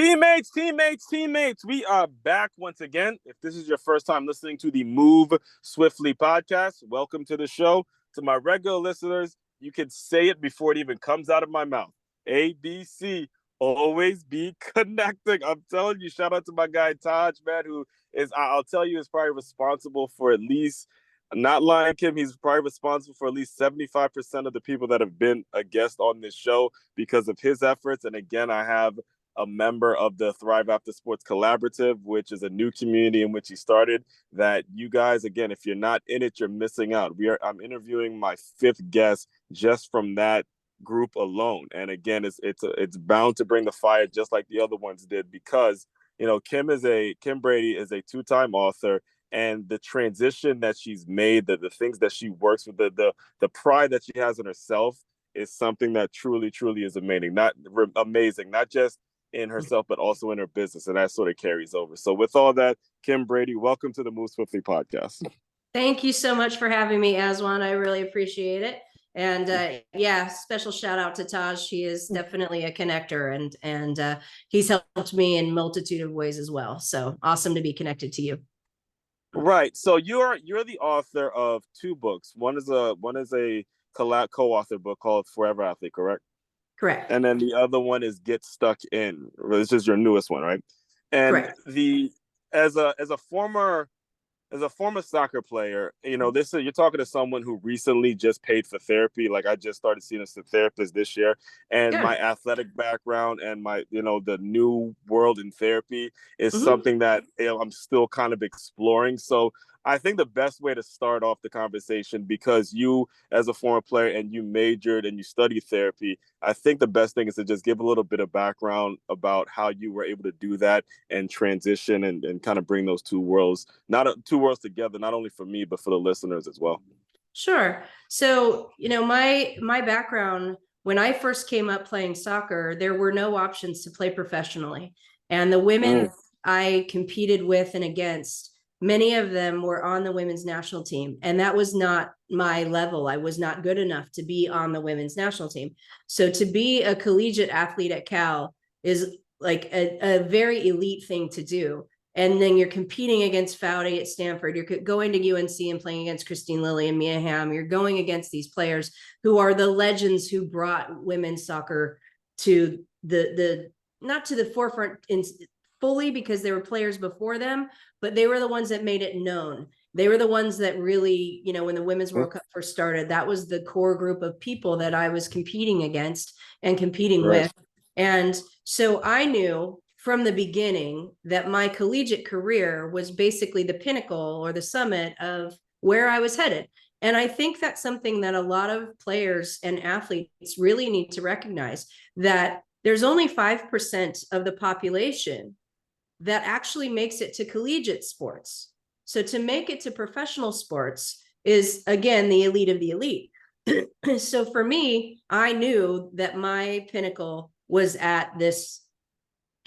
Teammates, we are back once again. If this is your first time listening to the Move Swiftly podcast, welcome to the show. To my regular listeners, you can say it before it even comes out of my mouth. ABC, always be connecting. I'm telling you, shout out to my guy Taj, man, who is, I'll tell you, is probably responsible for at least, not lying, Kim, he's probably responsible for at least 75% of the people that have been a guest on this show because of his efforts. And again, I have a member of the Thrive After Sports Collaborative, which is a new community in which he started. That you guys, again, if you're not in it, you're missing out. I'm interviewing my fifth guest just from that group alone, and again, it's bound to bring the fire just like the other ones did because Kim Brady is a two-time author. And the transition that she's made, the things that she works with, the pride that she has in herself is something that truly, truly is amazing. Not just in herself, but also in her business. And that sort of carries over. So with all that, Kim Brady, welcome to the Move Swiftly podcast. Thank you so much for having me, Aswand. I really appreciate it. And special shout out to Taj. He is definitely a connector and he's helped me in a multitude of ways as well. So awesome to be connected to you. Right. So you're the author of two books. One is a co-author book called Forever Athlete, correct? Correct. And then the other one is Get Stuck In. This is your newest one, right? And correct. As a former soccer player, you're talking to someone who recently just paid for therapy. Like I just started seeing a therapist this year, and my athletic background and my the new world in therapy is something that I'm still kind of exploring. So I think the best way to start off the conversation, because you as a former player and you majored and you studied therapy, I think the best thing is to just give a little bit of background about how you were able to do that and transition and kind of bring those two worlds together, not only for me, but for the listeners as well. Sure. So, my background, when I first came up playing soccer, there were no options to play professionally. And the women I competed with and against, many of them were on the women's national team. And that was not my level. I was not good enough to be on the women's national team. So to be a collegiate athlete at Cal is like a very elite thing to do. And then you're competing against Foudy at Stanford. You're going to UNC and playing against Christine Lilly and Mia Hamm. You're going against these players who are the legends who brought women's soccer to the not to the forefront fully because there were players before them, but they were the ones that made it known. They were the ones that really, when the Women's World Cup first started, that was the core group of people that I was competing against and competing with. And so I knew from the beginning that my collegiate career was basically the pinnacle or the summit of where I was headed. And I think that's something that a lot of players and athletes really need to recognize, that there's only 5% of the population that actually makes it to collegiate sports. So to make it to professional sports is, again, the elite of the elite. So for me, I knew that my pinnacle was at this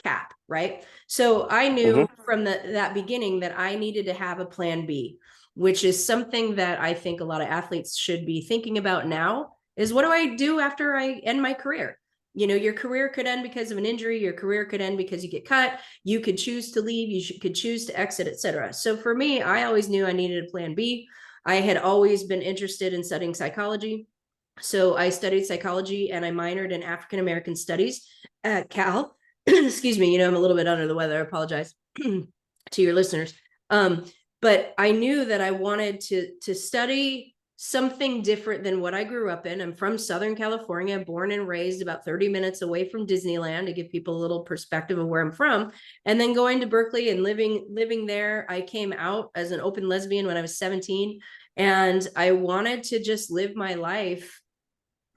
cap, right? So I knew from that beginning that I needed to have a plan B, which is something that I think a lot of athletes should be thinking about now, is what do I do after I end my career? Your career could end because of an injury. Your career could end because you get cut. You could choose to leave. You could choose to exit, etc. So for me, I always knew I needed a plan B. I had always been interested in studying psychology. So I studied psychology and I minored in African American studies at Cal. Excuse me, I'm a little bit under the weather. I apologize to your listeners. But I knew that I wanted to study something different than what I grew up in. I'm from Southern California, born and raised about 30 minutes away from Disneyland, to give people a little perspective of where I'm from. And then going to Berkeley and living there, I came out as an open lesbian when I was 17. And I wanted to just live my life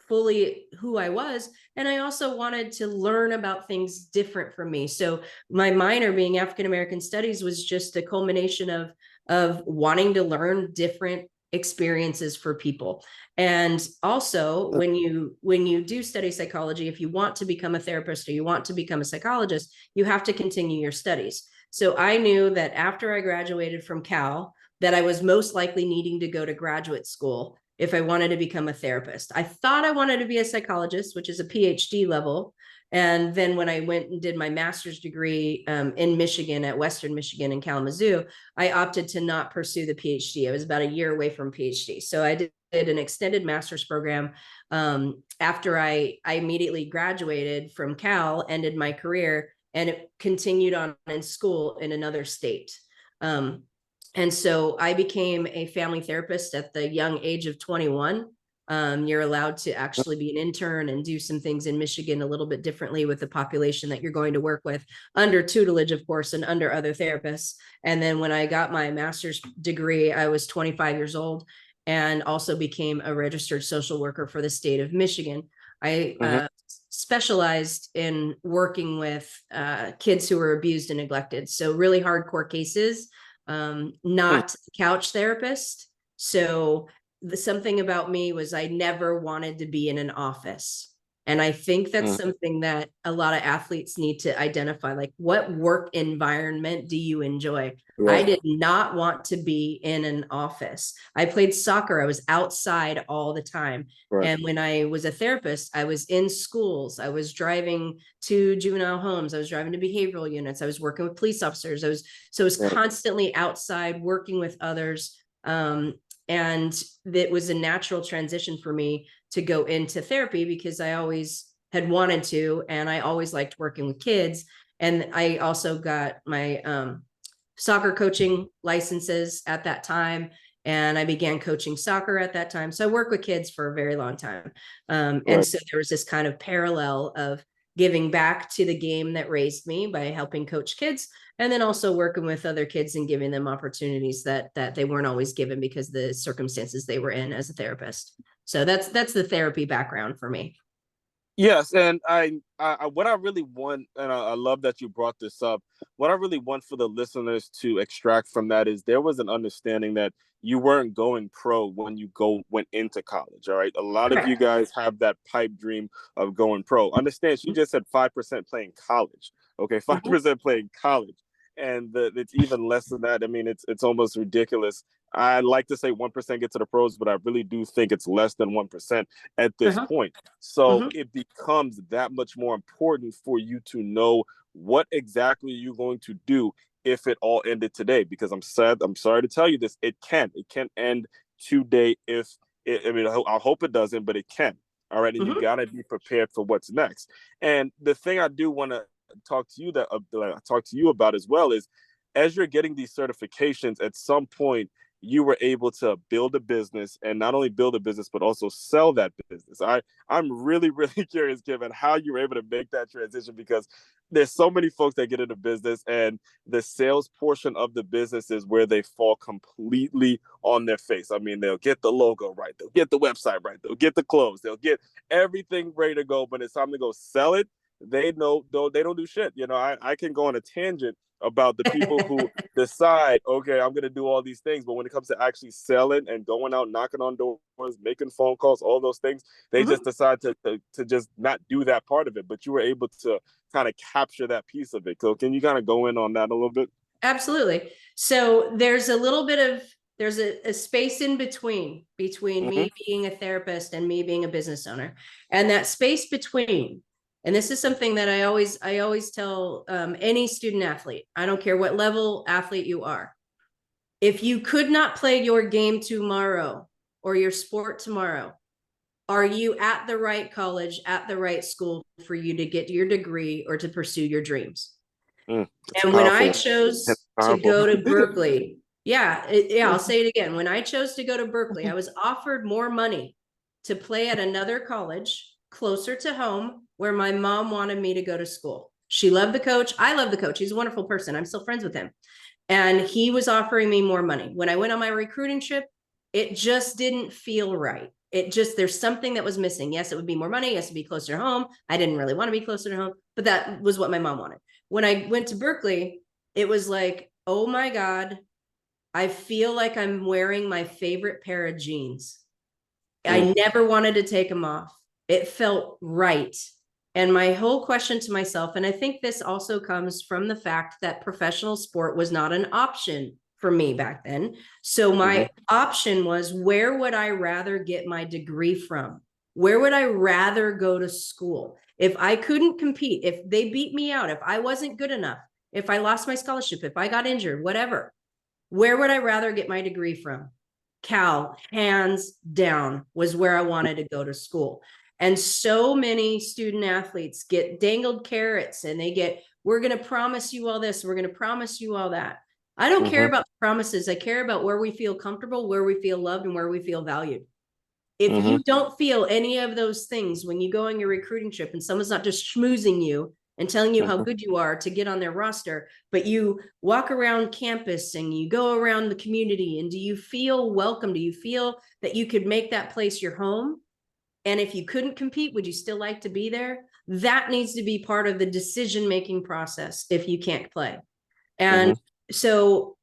fully who I was. And I also wanted to learn about things different from me. So my minor, being African American studies, was just a culmination of wanting to learn different experiences for people. And also when you do study psychology, if you want to become a therapist or you want to become a psychologist, you have to continue your studies. So I knew that after I graduated from Cal, that I was most likely needing to go to graduate school if I wanted to become a therapist. I thought I wanted to be a psychologist, which is a PhD level. And then when I went and did my master's degree in Michigan at Western Michigan in Kalamazoo, I opted to not pursue the PhD. I was about a year away from PhD. So I did an extended master's program after I immediately graduated from Cal, ended my career, and it continued on in school in another state. And so I became a family therapist at the young age of 21. You're allowed to actually be an intern and do some things in Michigan a little bit differently with the population that you're going to work with, under tutelage, of course, and under other therapists. And then when I got my master's degree, I was 25 years old and also became a registered social worker for the state of Michigan. I specialized in working with kids who were abused and neglected. So really hardcore cases, not couch therapist. So something about me was I never wanted to be in an office. And I think that's something that a lot of athletes need to identify. Like, what work environment do you enjoy? Right. I did not want to be in an office. I played soccer. I was outside all the time. Right. And when I was a therapist, I was in schools. I was driving to juvenile homes. I was driving to behavioral units. I was working with police officers. I was constantly outside working with others. And it was a natural transition for me to go into therapy because I always had wanted to, and I always liked working with kids. And I also got my soccer coaching licenses at that time, and I began coaching soccer at that time. So I worked with kids for a very long time. And so there was this kind of parallel of giving back to the game that raised me by helping coach kids, and then also working with other kids and giving them opportunities that they weren't always given because the circumstances they were in as a therapist. So that's the therapy background for me. Yes, and I what I really want, and I love that you brought this up. What I really want for the listeners to extract from that is there was an understanding that you weren't going pro when you went into college. All right, a lot of you guys have that pipe dream of going pro. Understand? She just said 5% playing college. Okay, 5% playing college, and it's even less than that. I mean, it's almost ridiculous. I like to say 1% get to the pros, but I really do think it's less than 1% at this point. So it becomes that much more important for you to know what exactly you're going to do if it all ended today. Because I'm sorry to tell you this, it can end today. I hope it doesn't, but it can. All right, and you gotta be prepared for what's next. And the thing I do want to talk to you about as well is, as you're getting these certifications, at some point you were able to build a business, and not only build a business, but also sell that business. I'm really, really curious, Kevin, how you were able to make that transition, because there's so many folks that get into business, and the sales portion of the business is where they fall completely on their face. I mean, they'll get the logo right, they'll get the website right, they'll get the clothes, they'll get everything ready to go, but it's time to go sell it. They don't do shit. I can go on a tangent about the people who decide, okay, I'm going to do all these things. But when it comes to actually selling and going out, knocking on doors, making phone calls, all those things, they just decide to just not do that part of it. But you were able to kind of capture that piece of it. So can you kind of go in on that a little bit? Absolutely. So there's a little bit of, there's a space in between me being a therapist and me being a business owner. And that space between, and this is something that I always tell any student athlete, I don't care what level athlete you are. If you could not play your game tomorrow or your sport tomorrow, are you at the right college, at the right school for you to get your degree or to pursue your dreams? And when I chose to go to Berkeley, I'll say it again. When I chose to go to Berkeley, I was offered more money to play at another college closer to home, where my mom wanted me to go to school. She loved the coach. I love the coach. He's a wonderful person. I'm still friends with him. And he was offering me more money. When I went on my recruiting trip, it just didn't feel right. There's something that was missing. Yes, it would be more money. Yes, it'd be closer to home. I didn't really want to be closer to home, but that was what my mom wanted. When I went to Berkeley, it was like, oh my God, I feel like I'm wearing my favorite pair of jeans. I never wanted to take them off. It felt right. And my whole question to myself, and I think this also comes from the fact that professional sport was not an option for me back then. So my option was, where would I rather get my degree from? Where would I rather go to school? If I couldn't compete, if they beat me out, if I wasn't good enough, if I lost my scholarship, if I got injured, whatever, where would I rather get my degree from? Cal, hands down, was where I wanted to go to school. And so many student athletes get dangled carrots and they get, we're going to promise you all this, we're going to promise you all that. I don't care about promises. I care about where we feel comfortable, where we feel loved, and where we feel valued. If you don't feel any of those things when you go on your recruiting trip and someone's not just schmoozing you and telling you how good you are to get on their roster, but you walk around campus and you go around the community, and do you feel welcome? Do you feel that you could make that place your home? And if you couldn't compete, would you still like to be there? That needs to be part of the decision-making process if you can't play. And so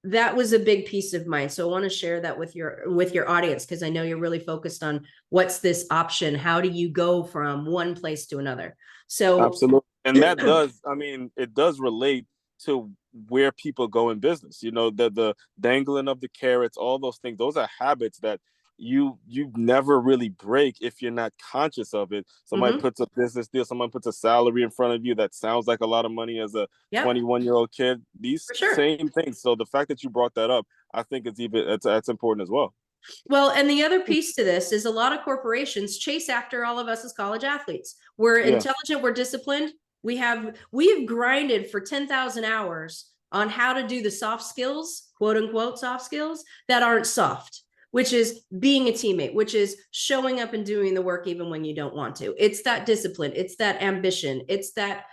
that was a big piece of mine. So I want to share that with your audience, because I know you're really focused on what's this option? How do you go from one place to another? So absolutely. And that does, I mean, it does relate to where people go in business. You know, the dangling of the carrots, all those things, those are habits that you never really break if you're not conscious of it. Somebody puts a business deal, someone puts a salary in front of you that sounds like a lot of money as a 21-year-old kid. These same things. So the fact that you brought that up, I think that's important as well. Well, and the other piece to this is a lot of corporations chase after all of us as college athletes. We're intelligent, we're disciplined. We've grinded for 10,000 hours on how to do the soft skills, quote unquote, soft skills that aren't soft, which is being a teammate, which is showing up and doing the work even when you don't want to. It's that discipline, it's that ambition, it's that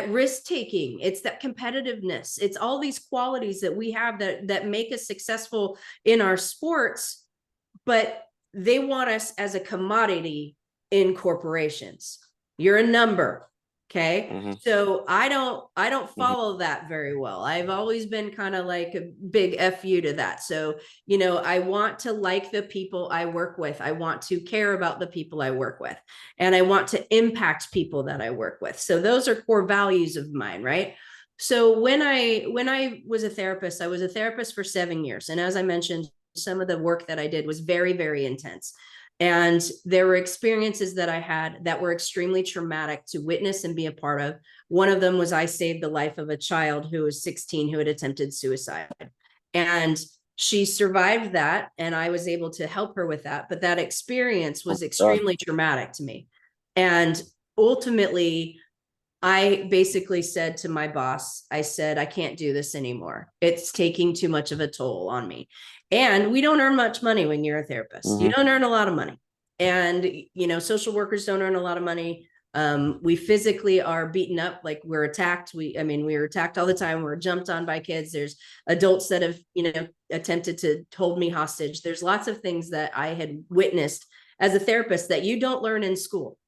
risk taking, it's that competitiveness, it's all these qualities that we have that make us successful in our sports, but they want us as a commodity in corporations. You're a number. Okay. So I don't follow that very well. I've always been kind of like a big FU to that. So, you know, I want to like the people I work with. I want to care about the people I work with, and I want to impact people that I work with. So those are core values of mine, right? So when I was a therapist, I was a therapist for 7 years. And as I mentioned, some of the work that I did was very, very intense. And there were experiences that I had that were extremely traumatic to witness and be a part of. One of them was I saved the life of a child who was 16 who had attempted suicide. And she survived that, and I was able to help her with that. But that experience was extremely traumatic to me. And ultimately, I basically said to my boss, I said, I can't do this anymore. It's taking too much of a toll on me. And we don't earn much money when you're a therapist. You don't earn a lot of money. And, you know, social workers don't earn a lot of money. We physically are beaten up, like we're attacked. We're attacked all the time. We're jumped on by kids. There's adults that have, you know, attempted to hold me hostage. There's lots of things that I had witnessed as a therapist that you don't learn in school.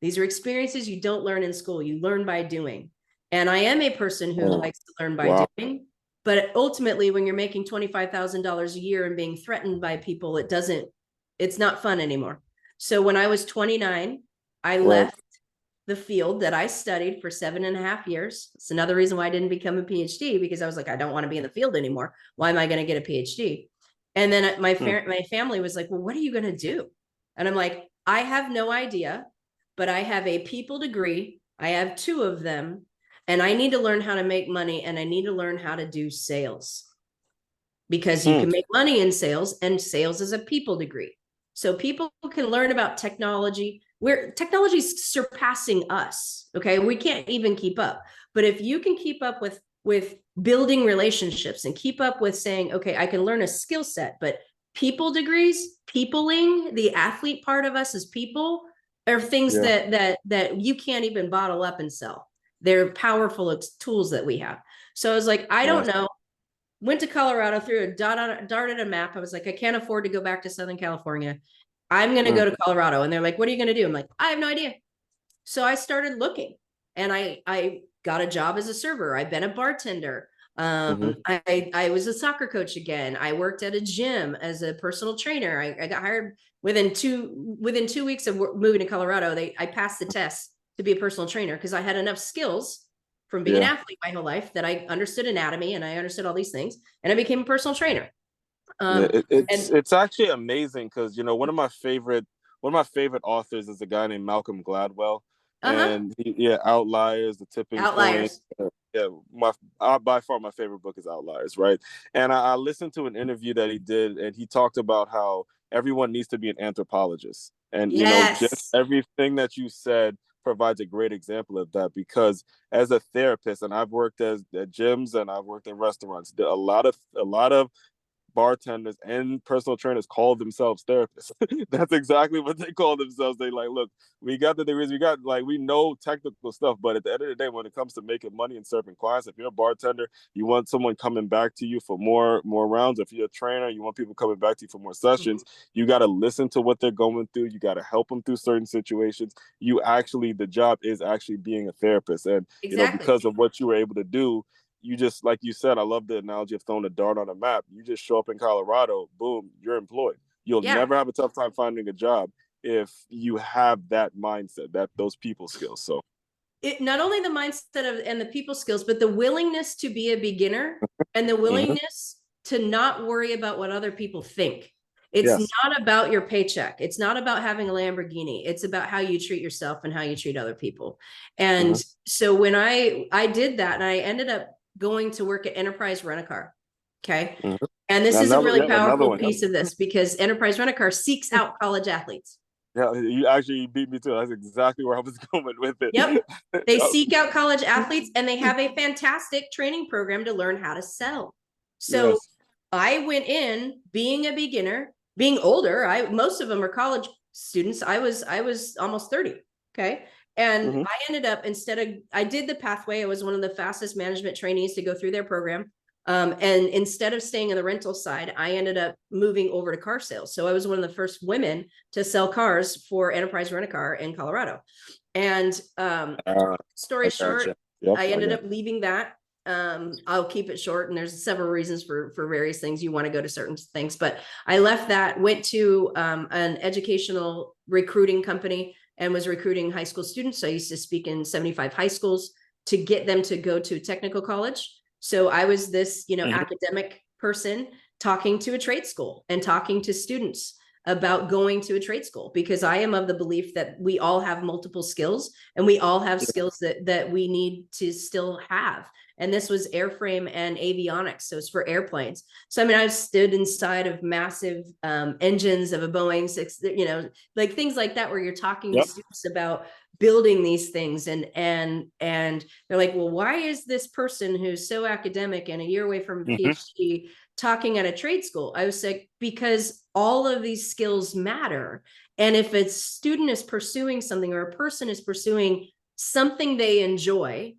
These are experiences you don't learn in school. You learn by doing. And I am a person who likes to learn by doing. But ultimately, when you're making $25,000 a year and being threatened by people, it's not fun anymore. So when I was 29, I left the field that I studied for 7.5 years. It's another reason why I didn't become a PhD, because I was like, I don't want to be in the field anymore. Why am I going to get a PhD? And then my family was like, well, what are you going to do? And I'm like, I have no idea, but I have a people degree. I have 2 of them. And I need to learn how to make money, and I need to learn how to do sales, because you can make money in sales, and sales is a people degree. So people can learn about technology, where technology is surpassing us. Okay. We can't even keep up. But if you can keep up with building relationships and keep up with saying, okay, I can learn a skill set, but people degrees, peopling, the athlete part of us as people, are things that you can't even bottle up and sell. They're powerful tools that we have. So I was like, I don't know. Went to Colorado, threw a dart at a map. I was like, I can't afford to go back to Southern California. I'm going to go to Colorado. And they're like, what are you going to do? I'm like, I have no idea. So I started looking, and I got a job as a server. I've been a bartender. I was a soccer coach again. I worked at a gym as a personal trainer. I got hired within 2 weeks of moving to Colorado. I passed the test to be a personal trainer, because I had enough skills from being an athlete my whole life that I understood anatomy and I understood all these things, and I became a personal trainer. It's actually amazing, because, you know, one of my favorite authors is a guy named Malcolm Gladwell. Uh-huh. and yeah, Outliers, The Tipping Point. Outliers. Yeah, by far my favorite book is Outliers, right? And I listened to an interview that he did, and he talked about how everyone needs to be an anthropologist, and just Yes. everything that you said provides a great example of that. Because as a therapist, and I've worked at gyms and I've worked in restaurants, a lot of bartenders and personal trainers call themselves therapists. That's exactly what they call themselves. They like, look, we got the degrees, we got like we know technical stuff, but at the end of the day, when it comes to making money and serving clients, if you're a bartender, you want someone coming back to you for more rounds. If you're a trainer, you want people coming back to you for more sessions. You got to listen to what they're going through. You got to help them through certain situations. The job is actually being a therapist, and Exactly. because of what you were able to do, you just, like you said, I love the analogy of throwing a dart on a map. You just show up in Colorado, boom, you're employed. You'll Yeah. never have a tough time finding a job if you have that mindset, that those people skills. So Not only the mindset of and the people skills, but the willingness to be a beginner and the willingness to not worry about what other people think. It's yes. not about your paycheck. It's not about having a Lamborghini. It's about how you treat yourself and how you treat other people. And so when I did that, and I ended up going to work at Enterprise Rent-A-Car. Okay. And this is a really Another powerful one. piece of this, because Enterprise Rent-A-Car seeks out college athletes. Yeah, you actually beat me too. That's exactly where I was going with it. Yep. They seek out college athletes, and they have a fantastic training program to learn how to sell. So Yes. I went in being a beginner, being older. Most of them are college students. I was almost 30. Okay. And I ended up, I did the pathway. I was one of the fastest management trainees to go through their program. And instead of staying in the rental side, I ended up moving over to car sales. So I was one of the first women to sell cars for Enterprise Rent-A-Car in Colorado. And story short, Yep, I ended up leaving that. I'll keep it short, and there's several reasons for various things you want to go to certain things, but I left that, went to an educational recruiting company, and was recruiting high school students. So I used to speak in 75 high schools to get them to go to technical college. So I was this, academic person talking to a trade school and talking to students about going to a trade school, because I am of the belief that we all have multiple skills, and we all have skills that we need to still have. And this was airframe and avionics. So it's for airplanes. So, I mean, I've stood inside of massive engines of a Boeing 6, like things like that, where you're talking to students about building these things, and they're like, well, why is this person who's so academic and a year away from a PhD talking at a trade school? I was like, because all of these skills matter. And if a student is pursuing something, or a person is pursuing something they enjoy,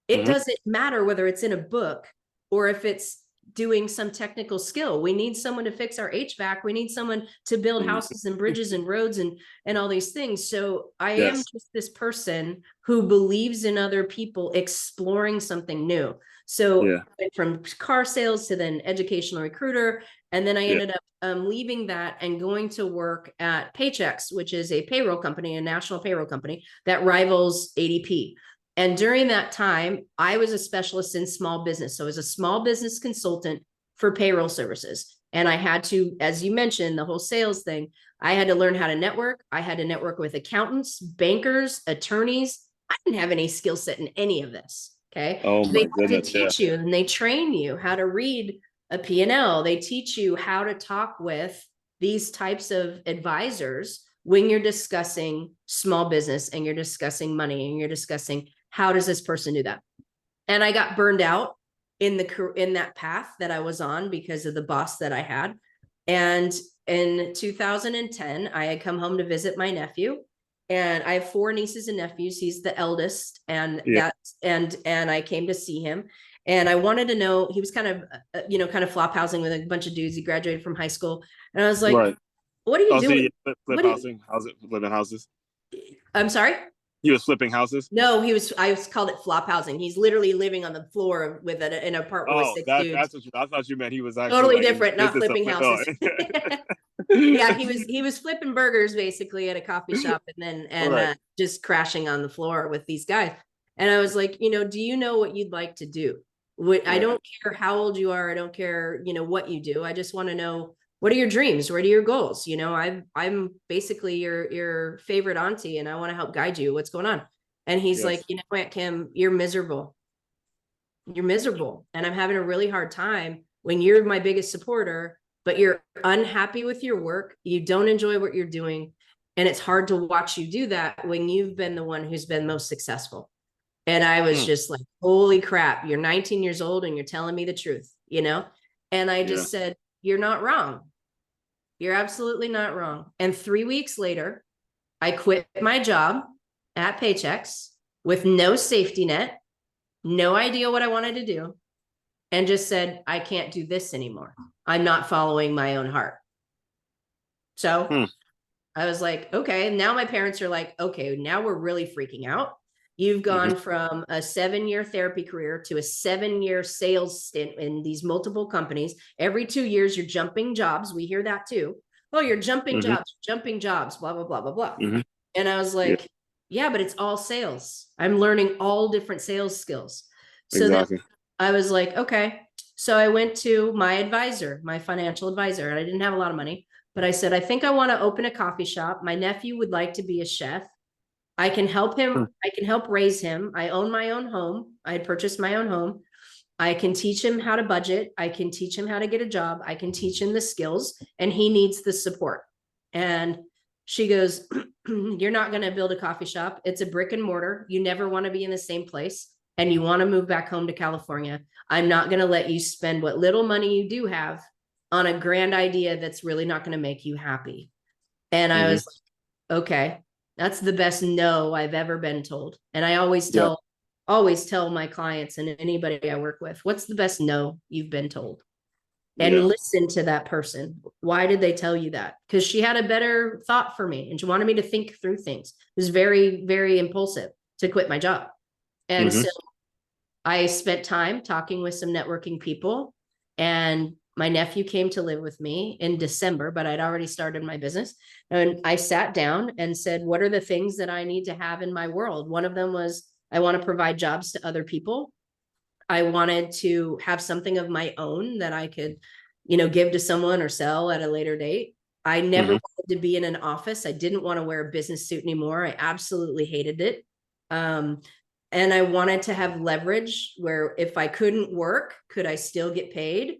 it doesn't matter whether it's in a book or if it's doing some technical skill. We need someone to fix our HVAC. We need someone to build houses and bridges and roads and all these things. So I am just this person who believes in other people exploring something new. So I went from car sales to then educational recruiter. And then I ended up leaving that and going to work at Paychex, which is a payroll company, a national payroll company that rivals ADP. And during that time, I was a specialist in small business. So I was a small business consultant for payroll services. And I had to, as you mentioned, the whole sales thing, I had to learn how to network. I had to network with accountants, bankers, attorneys. I didn't have any skill set in any of this. Okay. Oh my goodness. They teach you, and they train you how to read a P&L. They teach you how to talk with these types of advisors when you're discussing small business, and you're discussing money, and you're discussing how does this person do that. And I got burned out in that path that I was on because of the boss that I had. And in 2010, I had come home to visit my nephew, and I have 4 nieces and nephews. He's the eldest, and I came to see him, and I wanted to know, he was kind of flop housing with a bunch of dudes. He graduated from high school, and I was like, what are you doing? Flip housing. How's it flipping houses? I'm sorry? He was flipping houses? No, I called it flop housing. He's literally living on the floor with an apartment with 6 dudes. That's what I thought you meant. He was actually totally different, not flipping houses. Yeah, he was flipping burgers basically at a coffee shop, and just crashing on the floor with these guys. And I was like, do you know what you'd like to do? I don't care how old you are. I don't care, what you do. I just want to know, what are your dreams? What are your goals? I'm basically your favorite auntie, and I want to help guide you. What's going on? And he's like, Yes. you know what, Kim, you're miserable. You're miserable. And I'm having a really hard time when you're my biggest supporter, but you're unhappy with your work. You don't enjoy what you're doing. And it's hard to watch you do that when you've been the one who's been most successful. And I was just like, holy crap, you're 19 years old and you're telling me the truth, you know? And I just said, you're not wrong. You're absolutely not wrong. And 3 weeks later, I quit my job at Paychex with no safety net, no idea what I wanted to do, and just said, I can't do this anymore. I'm not following my own heart. So I was like, okay. Now my parents are like, okay, now we're really freaking out. You've gone from a 7-year therapy career to a 7-year sales stint in these multiple companies. Every 2 years, you're jumping jobs. We hear that too. Oh, you're jumping jobs, blah, blah, blah, blah, blah. And I was like, yeah, but it's all sales. I'm learning all different sales skills. So then I was like, okay. So I went to my advisor, my financial advisor, and I didn't have a lot of money, but I said, I think I want to open a coffee shop. My nephew would like to be a chef. I can help him. I can help raise him. I own my own home. I had purchased my own home. I can teach him how to budget. I can teach him how to get a job. I can teach him the skills, and he needs the support. And she goes, you're not going to build a coffee shop. It's a brick and mortar. You never want to be in the same place, and you want to move back home to California. I'm not going to let you spend what little money you do have on a grand idea that's really not going to make you happy. And I was like, okay, that's the best no I've ever been told. And I always tell my clients and anybody I work with, what's the best no you've been told? And listen to that person. Why did they tell you that? Because she had a better thought for me and she wanted me to think through things. It was very, very impulsive to quit my job. And so I spent time talking with some networking people, and my nephew came to live with me in December, but I'd already started my business. And I sat down and said, what are the things that I need to have in my world? One of them was, I want to provide jobs to other people. I wanted to have something of my own that I could, give to someone or sell at a later date. I never wanted to be in an office. I didn't want to wear a business suit anymore. I absolutely hated it. And I wanted to have leverage where if I couldn't work, could I still get paid?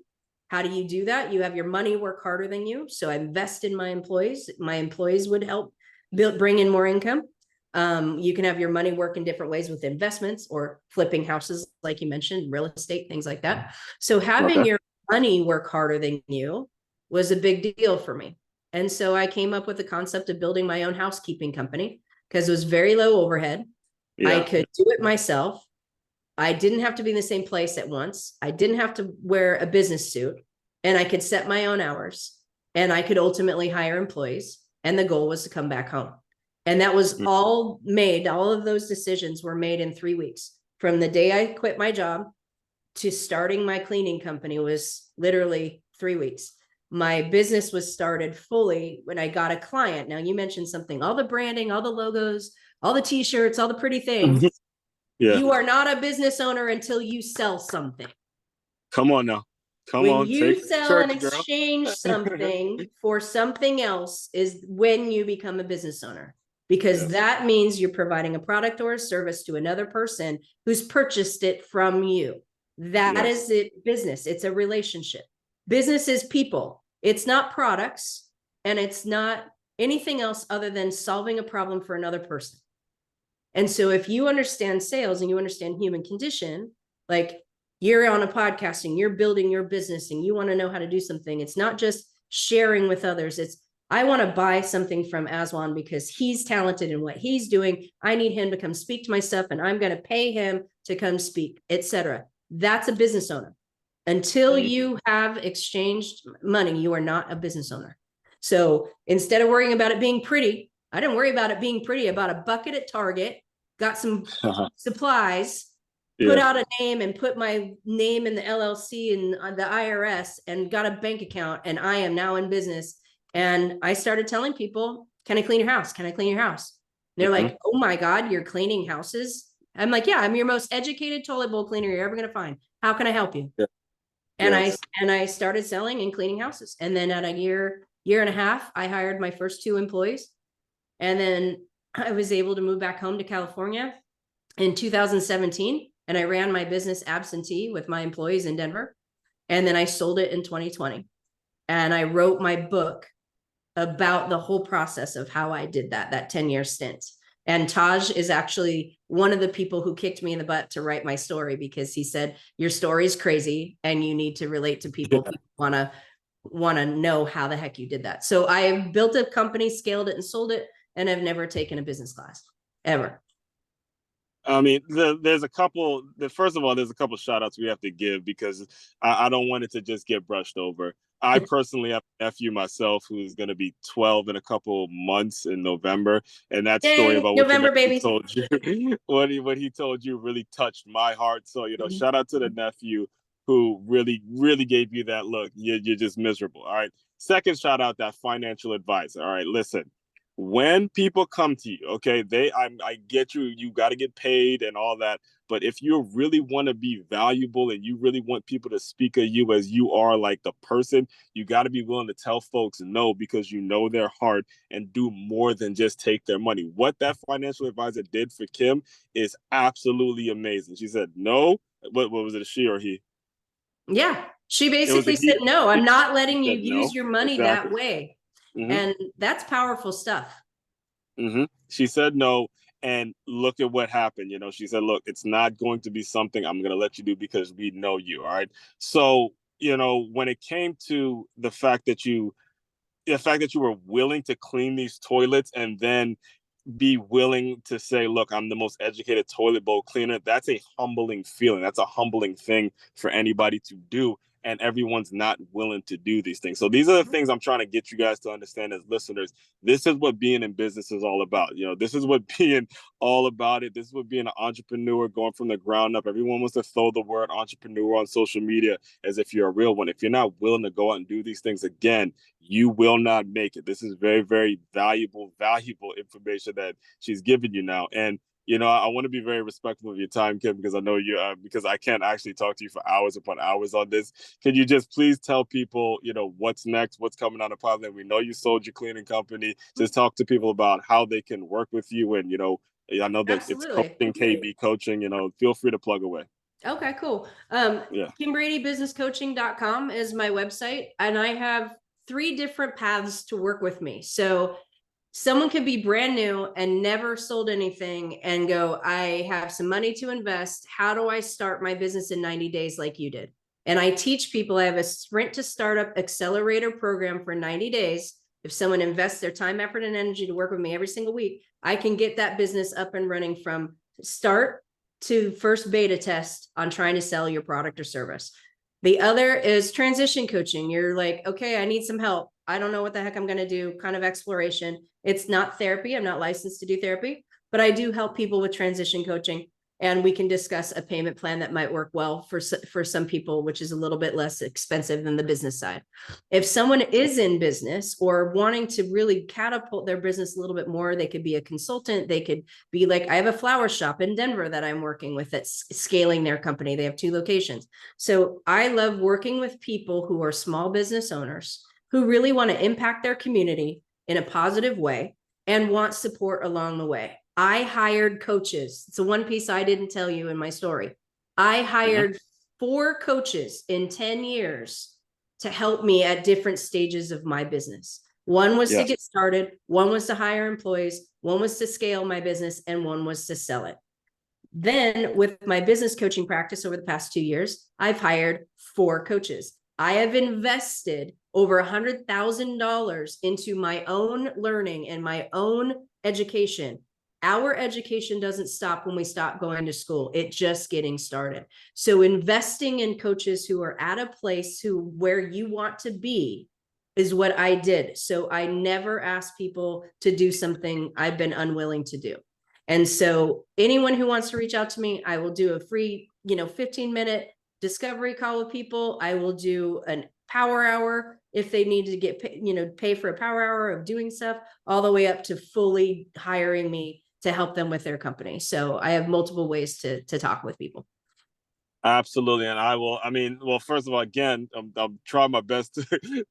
How do you do that? You have your money work harder than you. So I invest in my employees. My employees would help bring in more income. You can have your money work in different ways with investments or flipping houses, like you mentioned, real estate, things like that. So having your money work harder than you was a big deal for me. And so I came up with the concept of building my own housekeeping company because it was very low overhead. I could do it myself. I didn't have to be in the same place at once. I didn't have to wear a business suit, and I could set my own hours, and I could ultimately hire employees. And the goal was to come back home. And that was all made. All of those decisions were made in 3 weeks. From the day I quit my job to starting my cleaning company was literally 3 weeks. My business was started fully when I got a client. Now, you mentioned something, all the branding, all the logos, all the t-shirts, all the pretty things. You are not a business owner until you sell something. Come on now. When you sell and exchange something for something else is when you become a business owner, because that means you're providing a product or a service to another person who's purchased it from you. That is it. Business. It's a relationship. Business is people. It's not products, and it's not anything else other than solving a problem for another person. And so if you understand sales and you understand human condition, like you're on a podcast and you're building your business and you want to know how to do something, it's not just sharing with others. It's, I want to buy something from Aswand because he's talented in what he's doing. I need him to come speak to my stuff, and I'm going to pay him to come speak, etc. That's a business owner. Until you have exchanged money, you are not a business owner. So instead of worrying about it being pretty, I didn't worry about it being pretty. I bought a bucket at Target, got some supplies, put out a name and put my name in the LLC and the IRS and got a bank account. And I am now in business. And I started telling people, can I clean your house? Can I clean your house? And they're like, oh my God, you're cleaning houses? I'm like, yeah, I'm your most educated toilet bowl cleaner you're ever going to find. How can I help you? And I started selling and cleaning houses. And then at a year and a half, I hired my first 2 employees. And then I was able to move back home to California. in 2017, and I ran my business absentee with my employees in Denver. And then I sold it in 2020. And I wrote my book about the whole process of how I did that 10-year stint. And Taj is actually one of the people who kicked me in the butt to write my story, because he said, your story is crazy and you need to relate to people. People want to know how the heck you did that. So I built a company, scaled it, and sold it, and I've never taken a business class ever. I mean, there's a couple. First of all, there's a couple shout outs we have to give because I don't want it to just get brushed over. I personally have a nephew myself who's going to be 12 in a couple months in November, and that story Yay, about what your November nephew babies. told you, what he told you, really touched my heart. So shout out to the nephew who really gave you that look. You're just miserable. All right. Second shout out, that financial advice. All right, listen, when people come to you, okay, I get you got to get paid and all that, but if you really want to be valuable and you really want people to speak of you as you are, like the person, you got to be willing to tell folks no, because you know their heart, and do more than just take their money. What that financial advisor did for Kim is absolutely amazing. She said no. What was it, a she or he? Yeah, she It was a basically said, he. no, I'm not She letting you said use no. your money that Exactly. way. Mm-hmm. And that's powerful stuff. Mm-hmm. She said no, and look at what happened. She said, "Look, it's not going to be something I'm going to let you do because we know you." All right. So, when it came to the fact that you were willing to clean these toilets and then be willing to say, look, I'm the most educated toilet bowl cleaner, that's a humbling feeling. That's a humbling thing for anybody to do. And everyone's not willing to do these things. So these are the things I'm trying to get you guys to understand as listeners. This is what being in business is all about. This is what being all about it. This is what being an entrepreneur, going from the ground up. Everyone wants to throw the word entrepreneur on social media as if you're a real one. If you're not willing to go out and do these things, again, you will not make it. This is very, very valuable information that she's giving you now. And I want to be very respectful of your time, Kim, because I know you, because I can't actually talk to you for hours upon hours on this. Can you just please tell people, what's next, what's coming on the pipeline? We know you sold your cleaning company. Just talk to people about how they can work with you. And, I know that it's Absolutely. coaching, KB coaching, feel free to plug away. Okay, cool. Yeah. KimBradyBusinessCoaching.com is my website, and I have 3 different paths to work with me. So someone could be brand new and never sold anything and go, I have some money to invest. How do I start my business in 90 days like you did? And I teach people, I have a sprint to startup accelerator program for 90 days. If someone invests their time, effort, and energy to work with me every single week, I can get that business up and running from start to first beta test on trying to sell your product or service. The other is transition coaching. You're like, okay, I need some help. I don't know what the heck I'm going to do, kind of exploration. It's not therapy. I'm not licensed to do therapy, but I do help people with transition coaching. And we can discuss a payment plan that might work well for some people, which is a little bit less expensive than the business side. If someone is in business or wanting to really catapult their business a little bit more, they could be a consultant. They could be like, I have a flower shop in Denver that I'm working with that's scaling their company. They have 2 locations. So I love working with people who are small business owners who really want to impact their community in a positive way and want support along the way. I hired coaches. It's the one piece I didn't tell you in my story. I hired 4 coaches in 10 years to help me at different stages of my business. One was to get started, one was to hire employees, one was to scale my business, and one was to sell it. Then, with my business coaching practice over the past 2 years, I've hired 4 coaches. I have invested over $100,000 into my own learning and my own education. Our education doesn't stop when we stop going to school. It's just getting started. So investing in coaches who are at a place where you want to be is what I did. So I never ask people to do something I've been unwilling to do. And so anyone who wants to reach out to me, I will do a free, 15-minute discovery call with people. I will do an power hour if they need to pay for a power hour of doing stuff, all the way up to fully hiring me to help them with their company. So I have multiple ways to talk with people. Absolutely, and I will. I mean, well, first of all, again, I'm trying my best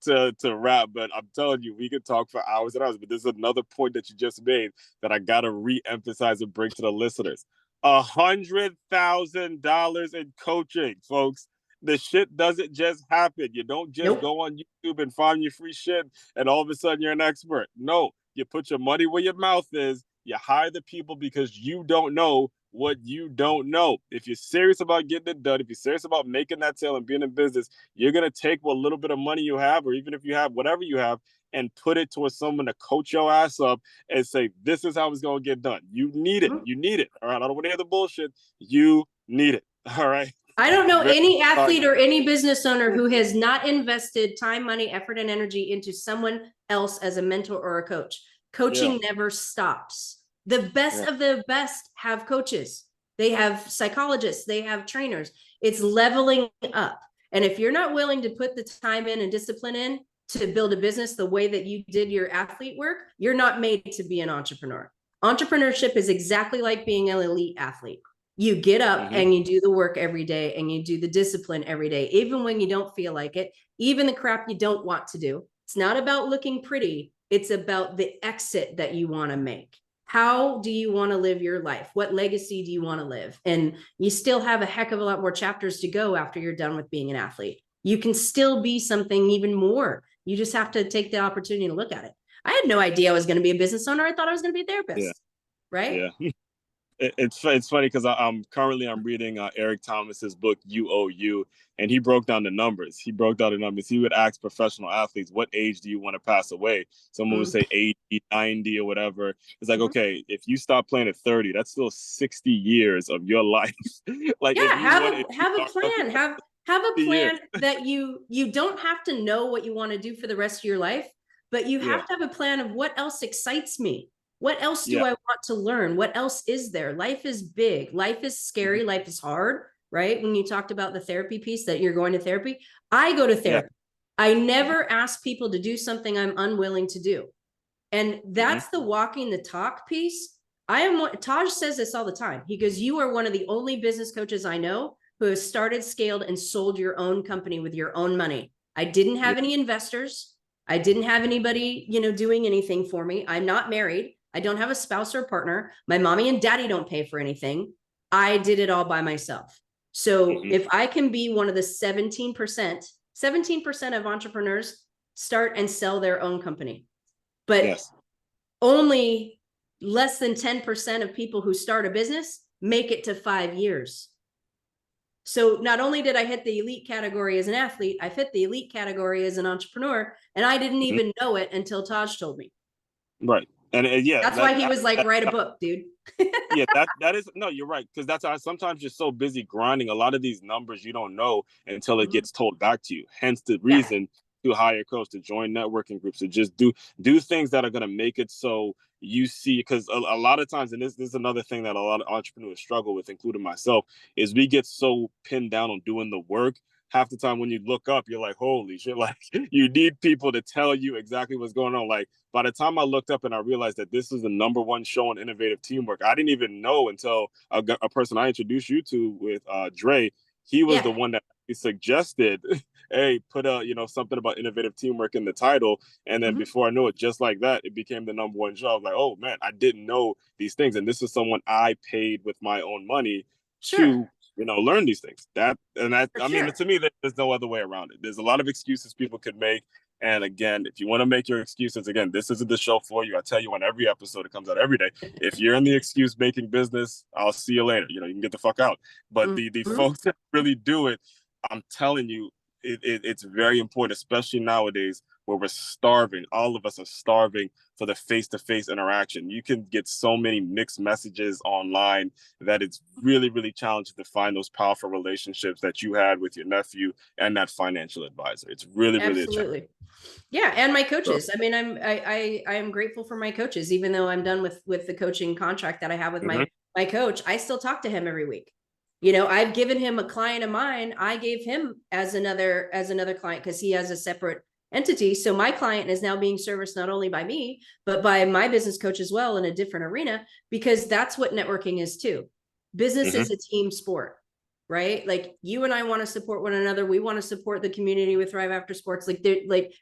to wrap, but I'm telling you, we could talk for hours and hours. But this is another point that you just made that I gotta re-emphasize and bring to the listeners. $100,000 in coaching, folks. The shit doesn't just happen. You don't just Nope. go on YouTube and find your free shit and all of a sudden you're an expert. No, you put your money where your mouth is. You hire the people because you don't know what you don't know. If you're serious about getting it done, if you're serious about making that sale and being in business, you're going to take what little bit of money you have, or even if you have whatever you have, and put it towards someone to coach your ass up and say, this is how it's going to get done. You need it. Mhm. You need it. All right. I don't want to hear the bullshit. You need it. All right. I don't know Very any athlete sorry. or any business owner who has not invested time, money, effort, and energy into someone else as a mentor or a coach. Coaching never stops. The best of the best have coaches. They have psychologists, they have trainers. It's leveling up. And if you're not willing to put the time in and discipline in to build a business the way that you did your athlete work, you're not made to be an entrepreneur. Entrepreneurship is exactly like being an elite athlete. You get up and you do the work every day and you do the discipline every day, even when you don't feel like it, even the crap you don't want to do. It's not about looking pretty. It's about the exit that you want to make. How do you want to live your life? What legacy do you want to live? And you still have a heck of a lot more chapters to go after you're done with being an athlete. You can still be something even more. You just have to take the opportunity to look at it. I had no idea I was going to be a business owner. I thought I was going to be a therapist. Right? Yeah. It's funny because I'm currently reading Eric Thomas's book You Owe You, and he broke down the numbers. He broke down the numbers. He would ask professional athletes, "What age do you want to pass away?" Someone would say 80, 90, or whatever. It's like, okay, if you stop playing at 30, that's still 60 years of your life. Like if Yeah, you want, if you have a start plan. Have a 50 years, plan that you don't have to know what you want to do for the rest of your life, but you yeah, have to have a plan of what else excites me. What else do yeah, I want to learn? What else is there? Life is big. Life is scary. Life is hard, right? When you talked about the therapy piece that you're going to therapy, I go to yeah, therapy. I never ask people to do something I'm unwilling to do. And that's the walking the talk piece. Taj says this all the time. He goes, you are one of the only business coaches I know who has started, scaled, and sold your own company with your own money. I didn't have any investors. I didn't have anybody, doing anything for me. I'm not married. I don't have a spouse or partner. My mommy and daddy don't pay for anything. I did it all by myself. So if I can be one of the 17% of entrepreneurs start and sell their own company, but yes, only less than 10% of people who start a business make it to 5 years. So not only did I hit the elite category as an athlete, I fit the elite category as an entrepreneur, and I didn't even know it until Taj told me. right, and yeah, That's why he was like, write a book, dude. yeah, that is no, you're right, because that's how sometimes you're so busy grinding. A lot of these numbers you don't know until it gets told back to you. Hence the Yeah. reason to hire a coach, to join networking groups, to just do things that are going to make it so you see. Because a lot of times, and this is another thing that a lot of entrepreneurs struggle with, including myself, is we get so pinned down on doing the work. Half the time when you look up, you're like, holy shit, like you need people to tell you exactly what's going on. Like by the time I looked up and I realized that this is the #1 show on innovative teamwork, I didn't even know until a person I introduced you to with Dre. He was Yeah. the one that suggested, hey, put something about innovative teamwork in the title. And then before I know it, just like that, it became the #1 show. I was like, oh man, I didn't know these things. And this is someone I paid with my own money Sure. to learn these things. I mean, Sure. to me, there's no other way around it. There's a lot of excuses people could make. And again, if you want to make your excuses, again, this isn't the show for you. I tell you on every episode, it comes out every day. If you're in the excuse making business, I'll see you later. You can get the fuck out. But the folks that really do it, I'm telling you, it's very important, especially nowadays where we're starving. All of us are starving for the face-to-face interaction. You can get so many mixed messages online that it's really, really challenging to find those powerful relationships that you had with your nephew and that financial advisor. It's really, really a challenge. Absolutely. Yeah, and my coaches. I mean, I am grateful for my coaches, even though I'm done with the coaching contract that I have with my coach. I still talk to him every week. I've given him a client of mine. I gave him as another client because he has a separate entity. So my client is now being serviced not only by me, but by my business coach as well in a different arena, because that's what networking is too. Business is a team sport, right? Like you and I want to support one another. We want to support the community with Thrive After Sports. Like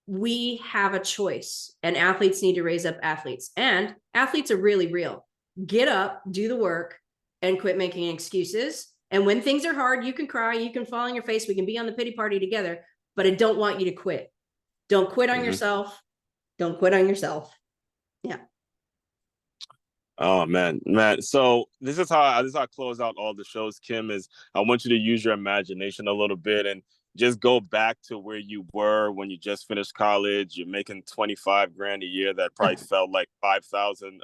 we have a choice, and athletes need to raise up athletes, and athletes are really real. Get up, do the work, and quit making excuses. And when things are hard, you can cry, you can fall on your face, we can be on the pity party together, but I don't want you to quit. Don't quit on yourself. Don't quit on yourself. Yeah. Oh man. So this is how I close out all the shows, Kim, is I want you to use your imagination a little bit and just go back to where you were when you just finished college. You're making 25 grand a year. That probably felt like 5,000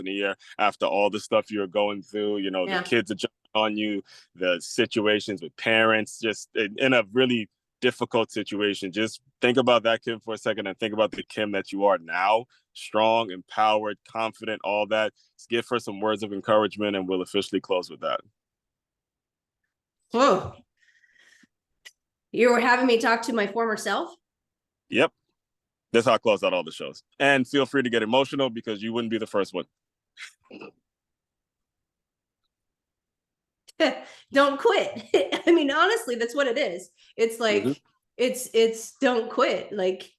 a year after all the stuff you were going through. You know, the kids are jumping on you, the situations with parents, just in a really difficult situation. Just think about that Kim for a second and think about the Kim that you are now, strong, empowered, confident, all that. Just give her some words of encouragement and we'll officially close with that. Whoa. You were having me talk to my former self? Yep. That's how I close out all the shows. And feel free to get emotional because you wouldn't be the first one. Don't quit. I mean, honestly, that's what it is. It's like, it's don't quit. Like,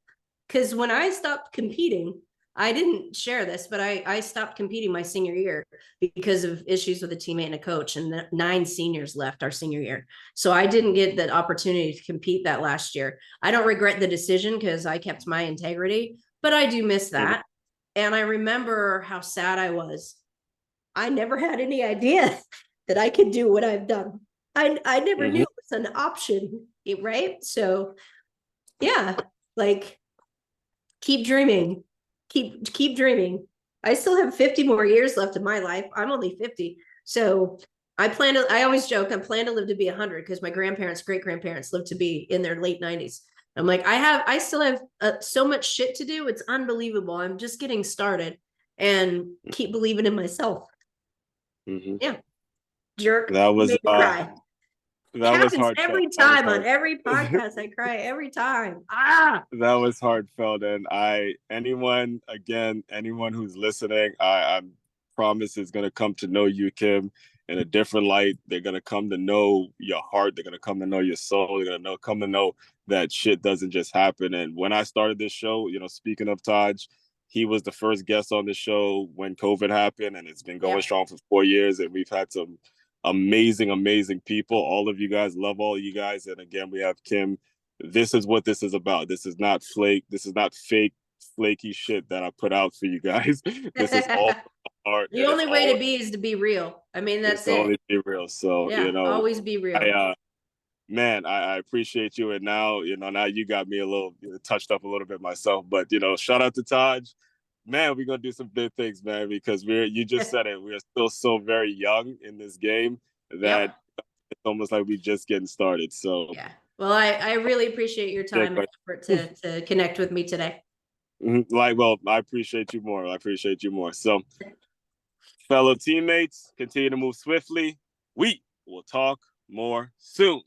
because when I stopped competing, I didn't share this, but I stopped competing my senior year because of issues with a teammate and a coach, and 9 seniors left our senior year. So I didn't get that opportunity to compete that last year. I don't regret the decision because I kept my integrity, but I do miss that. And I remember how sad I was. I never had any idea that I could do what I've done. I never knew it was an option, right? So yeah, like keep dreaming. Keep dreaming. I still have 50 more years left of my life. I'm only 50. So I always joke, I plan to live to be 100 because my grandparents, great grandparents lived to be in their late 90s. I'm like, I still have so much shit to do. It's unbelievable. I'm just getting started and keep believing in myself. Yeah. Jerk. That was cry. It happens heartfelt. every time on every podcast. I cry every time. That was heartfelt. And anyone who's listening, I promise is going to come to know you, Kim, in a different light. They're going to come to know your heart. They're going to come to know your soul. They're going to come to know that shit doesn't just happen. And when I started this show, speaking of Taj, he was the first guest on the show when COVID happened, and it's been going strong for 4 years. And we've had some amazing people. All of you guys, love all of you guys. And again, we have Kim. This is what this is about. This is not flake. This is not fake, flaky shit that I put out for you guys. This is all art. The only way to be is to be real. I mean, that's it. Only be real. So always be real. I appreciate you. And now, now you got me a little touched up a little bit myself. But shout out to Taj. Man, we're gonna do some big things, man, because you just said it. We're still so very young in this game that it's almost like we're just getting started. So yeah. Well, I really appreciate your time and effort to connect with me today. I appreciate you more. So, fellow teammates, continue to move swiftly. We will talk more soon.